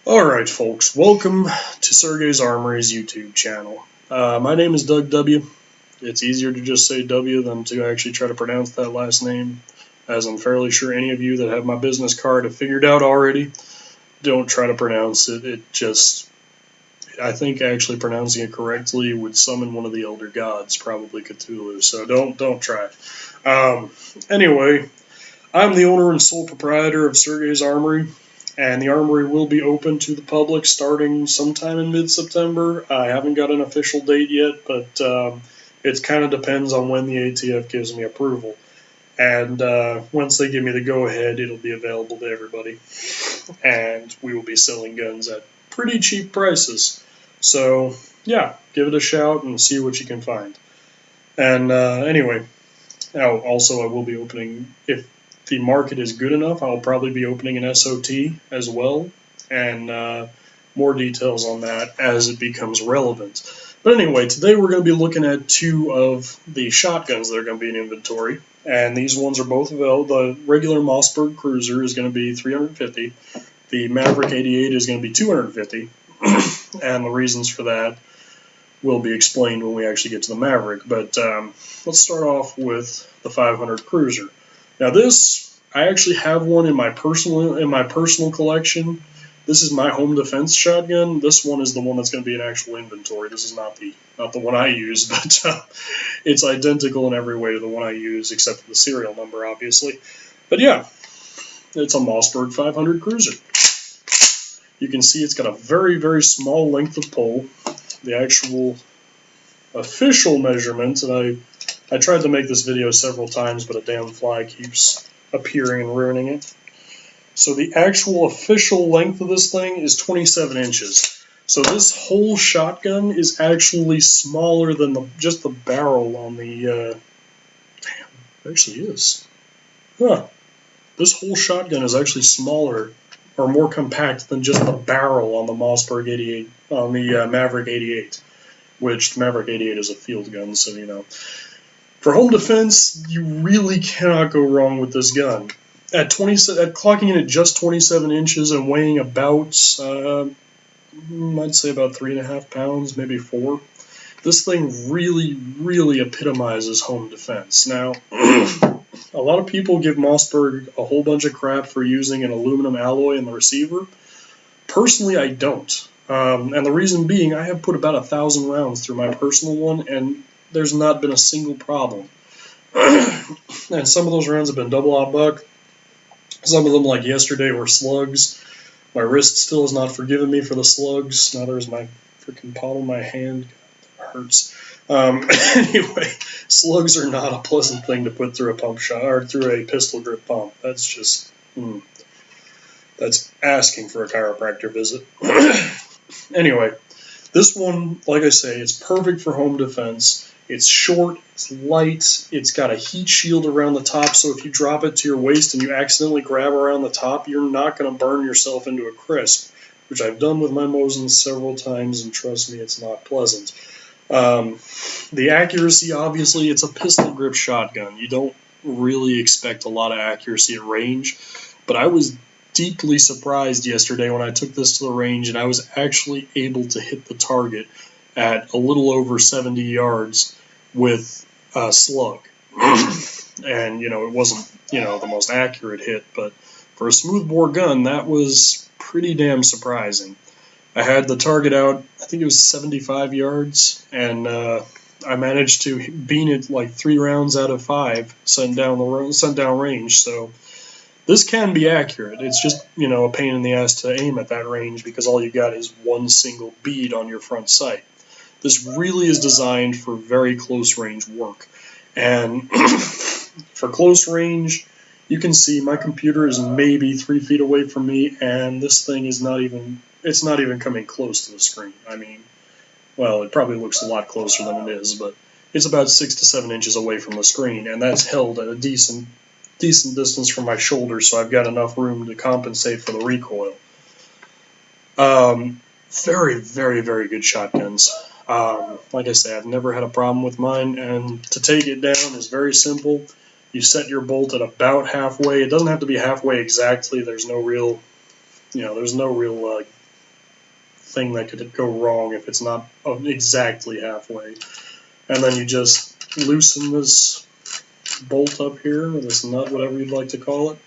Alright folks, welcome to Sergeis Armory's YouTube channel. My name is Doug W. It's easier to just say W than to actually try to pronounce that last name, as I'm fairly sure any of you that have my business card have figured out already. Don't try to pronounce it. I think actually pronouncing it correctly would summon one of the elder gods, probably Cthulhu, so don't try. Anyway, I'm the owner and sole proprietor of Sergeis Armory. And the armory will be open to the public starting sometime in mid-September. I haven't got an official date yet, but it kind of depends on when the ATF gives me approval. And once they give me the go-ahead, it'll be available to everybody. And we will be selling guns at pretty cheap prices. So, yeah, give it a shout and see what you can find. And anyway, also I will be opening, if the market is good enough, I'll probably be opening an SOT as well, and more details on that as it becomes relevant. But anyway, today we're going to be looking at two of the shotguns that are going to be in inventory, and these ones are both available. The regular Mossberg Cruiser is going to be $350, the Maverick 88 is going to be $250, and the reasons for that will be explained when we actually get to the Maverick. But let's start off with the 500 Cruiser. Now this, I actually have one in my personal collection. This is my home defense shotgun. This one is the one that's going to be in actual inventory. This is not the one I use, but it's identical in every way to the one I use, except for the serial number, obviously. But yeah, it's a Mossberg 500 Cruiser. You can see it's got a very, very small length of pull. The actual official measurement, and I tried to make this video several times, but a damn fly keeps appearing and ruining it. So the actual official length of this thing is 27 inches. So this whole shotgun is actually smaller than just the barrel on the... damn, it actually is. Huh. This whole shotgun is actually smaller or more compact than just the barrel on the Mossberg 88, on the Maverick 88, which the Maverick 88 is a field gun, so you know. For home defense, you really cannot go wrong with this gun. At clocking in at just 27 inches and weighing about, I'd say about 3.5 pounds, maybe 4, this thing really, really epitomizes home defense. Now, a lot of people give Mossberg a whole bunch of crap for using an aluminum alloy in the receiver. Personally, I don't. And the reason being, I have put about 1,000 rounds through my personal one, and there's not been a single problem. And some of those rounds have been double-aught buck. Some of them, like yesterday, were slugs. My wrist still has not forgiven me for the slugs. Now there's my freaking palm of my hand. God, that hurts. Anyway, slugs are not a pleasant thing to put through a pump shot, or through a pistol grip pump. That's just, that's asking for a chiropractor visit. Anyway, this one, like I say, it's perfect for home defense. It's short, it's light, it's got a heat shield around the top, so if you drop it to your waist and you accidentally grab around the top, you're not going to burn yourself into a crisp, which I've done with my Mosin several times, and trust me, it's not pleasant. The accuracy, obviously, it's a pistol grip shotgun. You don't really expect a lot of accuracy at range, but I was deeply surprised yesterday when I took this to the range and I was actually able to hit the target at a little over 70 yards with a slug. And, it wasn't, the most accurate hit, but for a smoothbore gun, that was pretty damn surprising. I had the target out, I think it was 75 yards, and I managed to bean it like 3 rounds out of 5, sent down range, so this can be accurate. It's just, a pain in the ass to aim at that range because all you got is one single bead on your front sight. This really is designed for very close range work. And for close range, you can see my computer is maybe 3 feet away from me, and this thing is not even coming close to the screen. I mean, well, it probably looks a lot closer than it is, but it's about 6 to 7 inches away from the screen, and that's held at a decent distance from my shoulder, so I've got enough room to compensate for the recoil. Very, very, very good shotguns. Like I say, I've never had a problem with mine, and to take it down is very simple. You set your bolt at about halfway. It doesn't have to be halfway exactly. There's no real thing that could go wrong if it's not exactly halfway. And then you just loosen this bolt up here, or this nut, whatever you'd like to call it.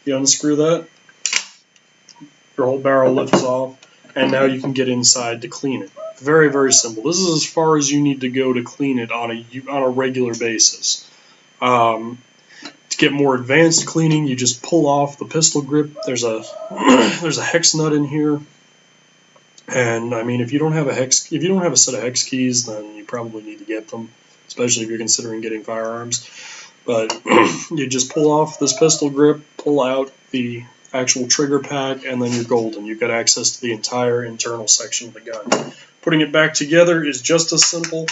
You unscrew that, your whole barrel lifts off, and now you can get inside to clean it. Very, very simple. This is as far as you need to go to clean it on a regular basis. To get more advanced cleaning, you just pull off the pistol grip. There's a hex nut in here, and I mean, if you don't have a set of hex keys, then you probably need to get them, especially if you're considering getting firearms. But you just pull off this pistol grip, pull out the actual trigger pack, and then you're golden. You've got access to the entire internal section of the gun. Putting it back together is just as simple.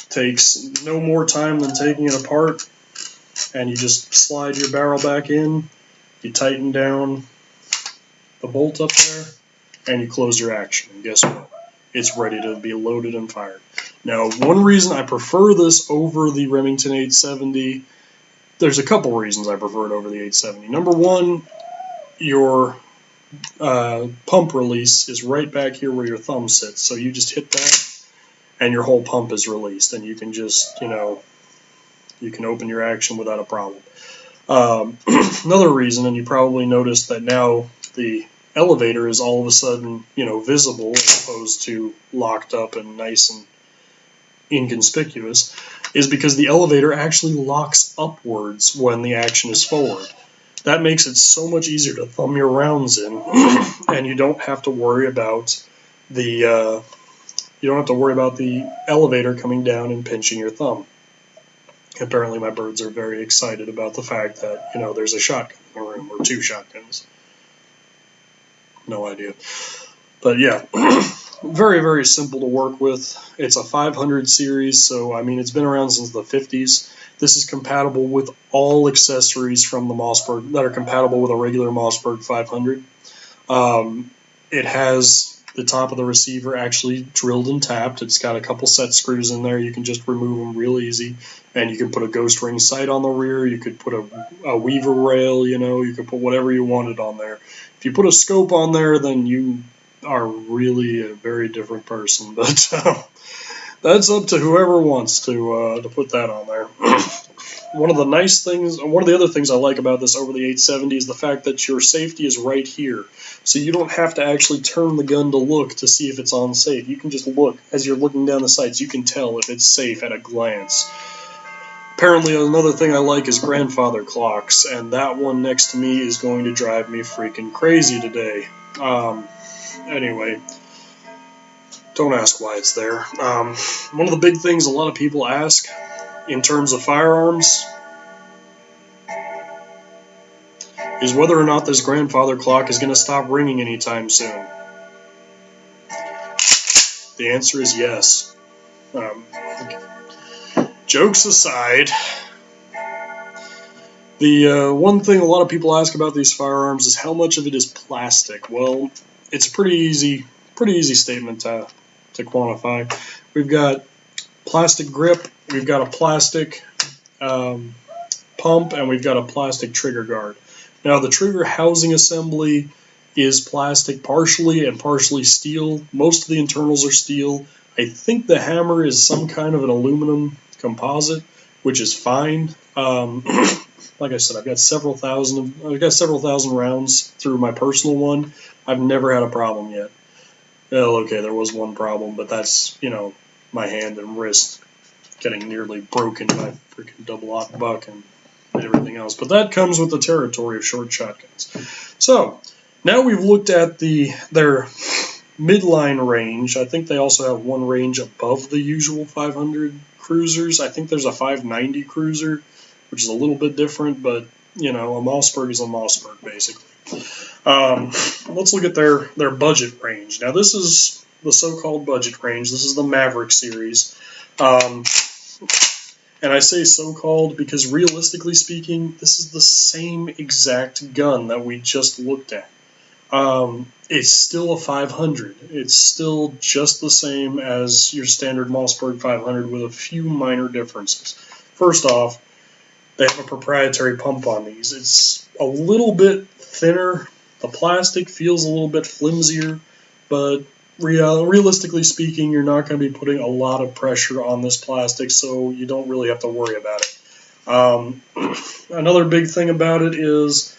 Takes no more time than taking it apart, and you just slide your barrel back in, you tighten down the bolt up there, and you close your action. And guess what? It's ready to be loaded and fired. Now, one reason I prefer this over the Remington 870, there's a couple reasons I prefer it over the 870. Number one, your pump release is right back here where your thumb sits, so you just hit that and your whole pump is released, and you can just, you can open your action without a problem. Another reason, and you probably noticed that now the elevator is all of a sudden, visible as opposed to locked up and nice and inconspicuous, is because the elevator actually locks upwards when the action is forward. That makes it so much easier to thumb your rounds in, and you don't have to worry about the elevator coming down and pinching your thumb. Apparently, my birds are very excited about the fact that there's a shotgun in the room, or two shotguns. No idea, but yeah, very, very simple to work with. It's a 500 series, so I mean it's been around since the 50s. This is compatible with all accessories from the Mossberg that are compatible with a regular Mossberg 500. It has the top of the receiver actually drilled and tapped. It's got a couple set screws in there. You can just remove them real easy. And you can put a ghost ring sight on the rear. You could put a weaver rail, you could put whatever you wanted on there. If you put a scope on there, then you are really a very different person. But that's up to whoever wants to put that on there. One of the other things I like about this over the 870 is the fact that your safety is right here. So you don't have to actually turn the gun to look to see if it's on safe. You can just look. As you're looking down the sights, you can tell if it's safe at a glance. Apparently, another thing I like is grandfather clocks, and that one next to me is going to drive me freaking crazy today. Anyway, don't ask why it's there. One of the big things a lot of people ask in terms of firearms is whether or not this grandfather clock is going to stop ringing anytime soon. The answer is yes. Jokes aside, the one thing a lot of people ask about these firearms is how much of it is plastic. Well, it's a pretty easy statement to quantify. We've got plastic grip, we've got a plastic pump, and we've got a plastic trigger guard. Now, the trigger housing assembly is plastic partially and partially steel. Most of the internals are steel. I think the hammer is some kind of an aluminum composite, which is fine. Like I said, I've got several thousand rounds through my personal one. I've never had a problem yet. Well, okay, there was one problem, but that's, my hand and wrist getting nearly broken by freaking double-aught buck and everything else. But that comes with the territory of short shotguns. So, now we've looked at their midline range. I think they also have one range above the usual 500 cruisers. I think there's a 590 cruiser, which is a little bit different, but, a Mossberg is a Mossberg, basically. Let's look at their budget range. Now, this is the so-called budget range. This is the Maverick series. And I say so-called because realistically speaking, this is the same exact gun that we just looked at. It's still a 500. It's still just the same as your standard Mossberg 500 with a few minor differences. First off, they have a proprietary pump on these. It's a little bit thinner The plastic feels a little bit flimsier, but realistically speaking, you're not going to be putting a lot of pressure on this plastic, so you don't really have to worry about it. Another big thing about it is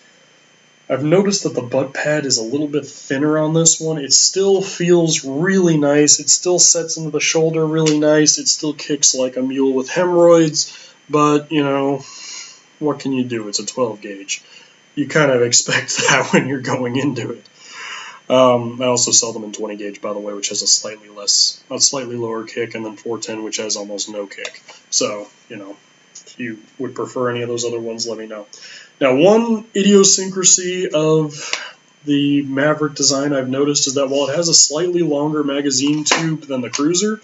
I've noticed that the butt pad is a little bit thinner on this one. It still feels really nice. It still sets into the shoulder really nice. It still kicks like a mule with hemorrhoids, but, you know, what can you do? It's a 12 gauge. You kind of expect that when you're going into it. I also sell them in 20 gauge, by the way, which has a slightly lower kick, and then 410, which has almost no kick. So, you know, if you would prefer any of those other ones, let me know. Now, one idiosyncrasy of the Maverick design I've noticed is that while it has a slightly longer magazine tube than the Cruiser,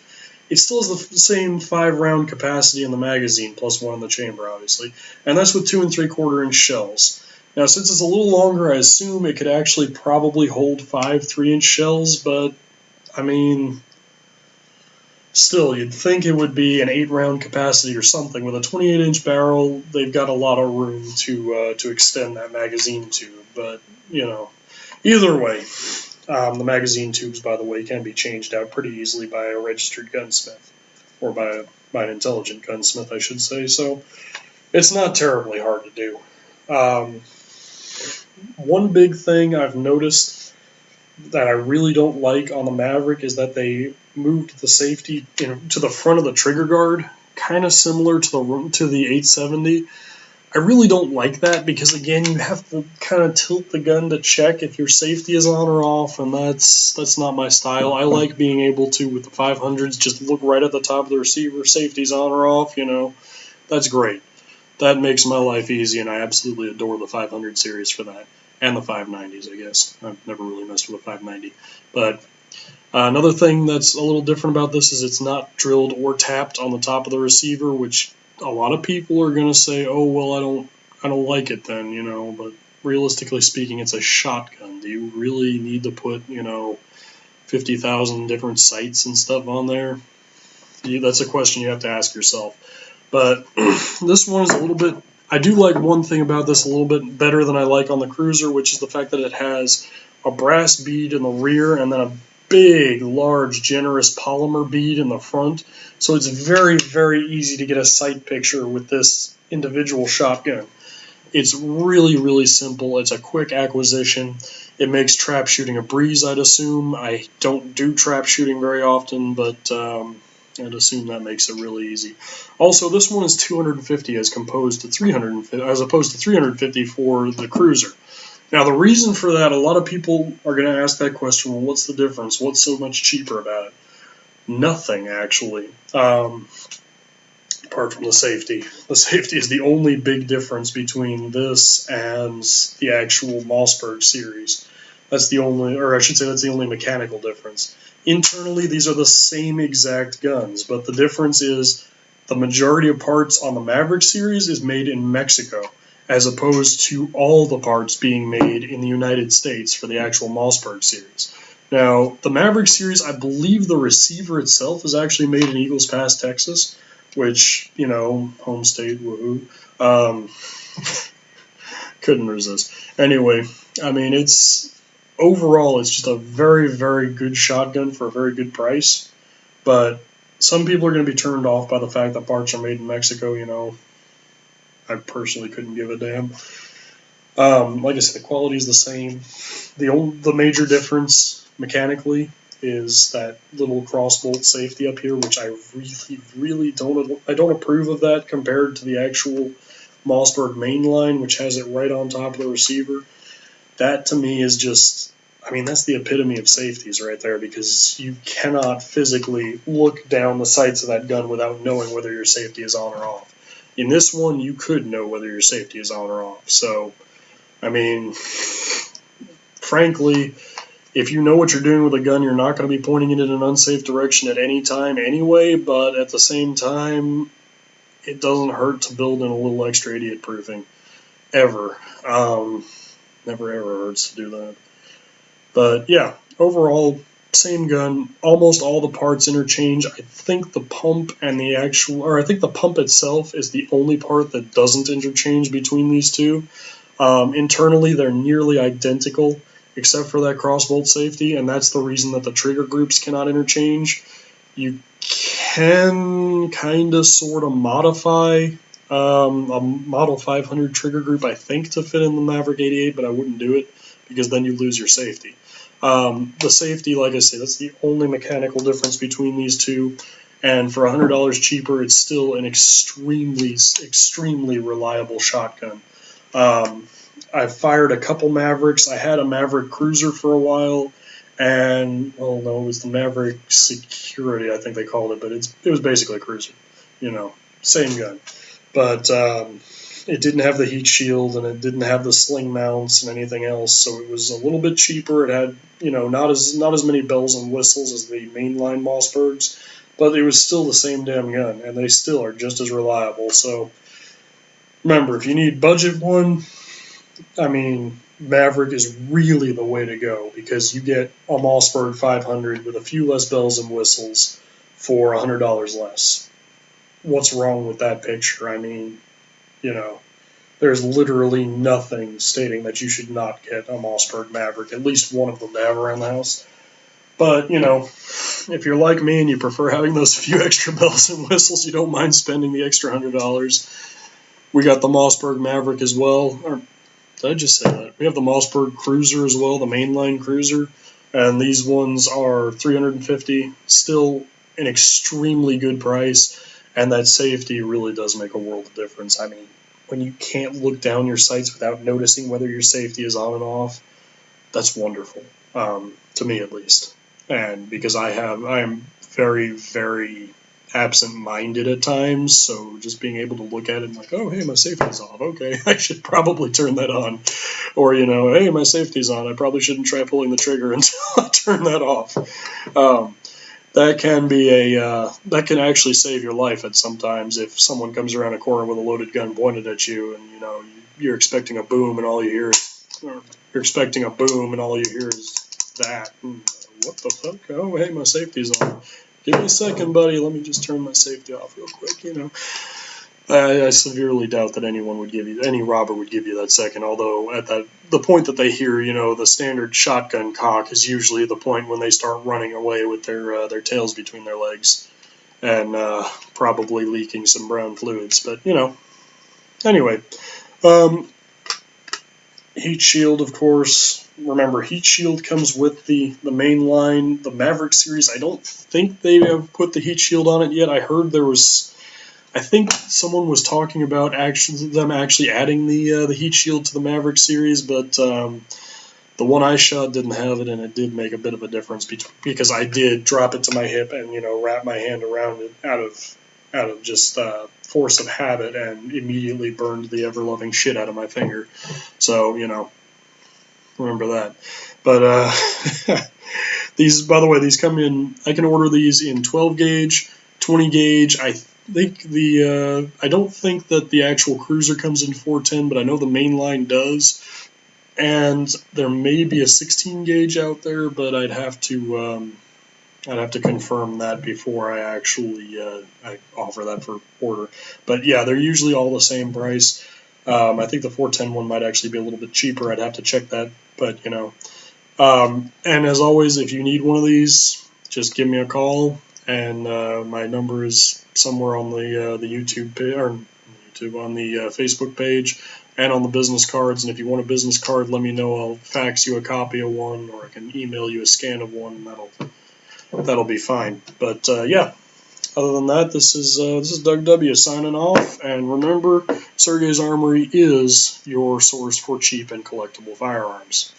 it still has the same 5-round capacity in the magazine, plus 1 in the chamber, obviously, and that's with 2 3/4-inch shells. Now, since it's a little longer, I assume it could actually probably hold 5 3-inch shells, but, I mean, still, you'd think it would be an 8-round capacity or something. With a 28-inch barrel, they've got a lot of room to extend that magazine tube, but, you know, either way, the magazine tubes, by the way, can be changed out pretty easily by a registered gunsmith, or by an intelligent gunsmith, I should say, so it's not terribly hard to do. One big thing I've noticed that I really don't like on the Maverick is that they moved the safety to the front of the trigger guard, kind of similar to the 870. I really don't like that because, again, you have to kind of tilt the gun to check if your safety is on or off, and that's not my style. I like being able to, with the 500s, just look right at the top of the receiver, safety's on or off, you know. That's great. That makes my life easy, and I absolutely adore the 500 series for that. And the 590s, I guess. I've never really messed with a 590. But another thing that's a little different about this is it's not drilled or tapped on the top of the receiver, which a lot of people are going to say, oh, well, I don't like it then, you know. But realistically speaking, it's a shotgun. Do you really need to put, you know, 50,000 different sights and stuff on there? That's a question you have to ask yourself. But this one is a little bit, I do like one thing about this a little bit better than I like on the Cruiser, which is the fact that it has a brass bead in the rear and then a big, large, generous polymer bead in the front. So it's very, very easy to get a sight picture with this individual shotgun. It's really, really simple. It's a quick acquisition. It makes trap shooting a breeze, I'd assume. I don't do trap shooting very often, but I'd assume that makes it really easy. Also, this one is 250 as opposed to 350 for the Cruiser. Now, the reason for that, a lot of people are going to ask that question, well, what's the difference? What's so much cheaper about it? Nothing, actually, apart from the safety. The safety is the only big difference between this and the actual Mossberg series. That's the only, or I should say that's the only mechanical difference. Internally, these are the same exact guns, but the difference is the majority of parts on the Maverick series is made in Mexico, as opposed to all the parts being made in the United States for the actual Mossberg series. Now, the Maverick series, I believe the receiver itself is actually made in Eagles Pass, Texas, which, you know, home state, woohoo. Couldn't resist. Anyway, I mean, overall, it's just a very, very good shotgun for a very good price, but some people are going to be turned off by the fact that parts are made in Mexico, you know. I personally couldn't give a damn. Like I said, the quality is the same. The major difference mechanically is that little crossbolt safety up here, which I really, really don't approve of that compared to the actual Mossberg mainline, which has it right on top of the receiver. That to me is just, I mean, that's the epitome of safeties right there, because you cannot physically look down the sights of that gun without knowing whether your safety is on or off. In this one, you could know whether your safety is on or off. So, I mean, frankly, if you know what you're doing with a gun, you're not going to be pointing it in an unsafe direction at any time anyway, but at the same time, it doesn't hurt to build in a little extra idiot proofing. Ever. Never ever hurts to do that. But yeah, overall, same gun, almost all the parts interchange. I think the pump and I think the pump itself is the only part that doesn't interchange between these two. Internally, they're nearly identical, except for that crossbolt safety, and that's the reason that the trigger groups cannot interchange. You can kind of sort of modify a Model 500 trigger group, I think, to fit in the Maverick 88, but I wouldn't do it because then you lose your safety. The safety, like I say, that's the only mechanical difference between these two. And for $100 cheaper, it's still an extremely reliable shotgun. I've fired a couple Mavericks. I had a Maverick Cruiser for a while, and, well, no, it was the Maverick Security, I think they called it, but it was basically a Cruiser, same gun. But it didn't have the heat shield, and it didn't have the sling mounts and anything else, so it was a little bit cheaper. It had, not as many bells and whistles as the mainline Mossbergs, but it was still the same damn gun, and they still are just as reliable. So remember, if you need budget one, Maverick is really the way to go, because you get a Mossberg 500 with a few less bells and whistles for $100 less. What's wrong with that picture? There's literally nothing stating that you should not get a Mossberg Maverick, at least one of them to have around the house. But, if you're like me and you prefer having those few extra bells and whistles, you don't mind spending the extra $100. We got the Mossberg Maverick as well. Or, did I just say that? We have the Mossberg Cruiser as well, the mainline Cruiser. And these ones are $350, still an extremely good price. And that safety really does make a world of difference. When you can't look down your sights without noticing whether your safety is on and off, that's wonderful, to me at least. And because I am very, very absent-minded at times, so just being able to look at it and like, oh, hey, my safety's off. Okay, I should probably turn that on. Or, hey, my safety's on. I probably shouldn't try pulling the trigger until I turn that off. That can actually save your life at sometimes if someone comes around a corner with a loaded gun pointed at you, and you're expecting a boom and all you hear is that. What the fuck? Oh, hey, my safety's on. Give me a second, buddy. Let me just turn my safety off real quick. I severely doubt that any robber would give you that second, although at the point that they hear, the standard shotgun cock is usually the point when they start running away with their tails between their legs and probably leaking some brown fluids. But, anyway. Heat shield, of course. Remember, heat shield comes with the main line, the Maverick series. I don't think they have put the heat shield on it yet. I heard I think someone was talking about them actually adding the heat shield to the Maverick series, but the one I shot didn't have it, and it did make a bit of a difference because I did drop it to my hip and wrap my hand around it out of just force of habit, and immediately burned the ever-loving shit out of my finger. So remember that. But these, by the way, these come in. I can order these in 12 gauge, 20 gauge. I don't think that the actual Cruiser comes in 410, but I know the mainline does. And there may be a 16 gauge out there, but I'd have to confirm that before I actually I offer that for order. But yeah, they're usually all the same price. I think the 410 one might actually be a little bit cheaper. I'd have to check that, but and as always, if you need one of these, just give me a call, and my number is somewhere on the YouTube page, or on the Facebook page, and on the business cards. And if you want a business card, let me know. I'll fax you a copy of one, or I can email you a scan of one, and that'll be fine. But yeah, other than that, this is Doug W. signing off. And remember, Sergeis Armory is your source for cheap and collectible firearms.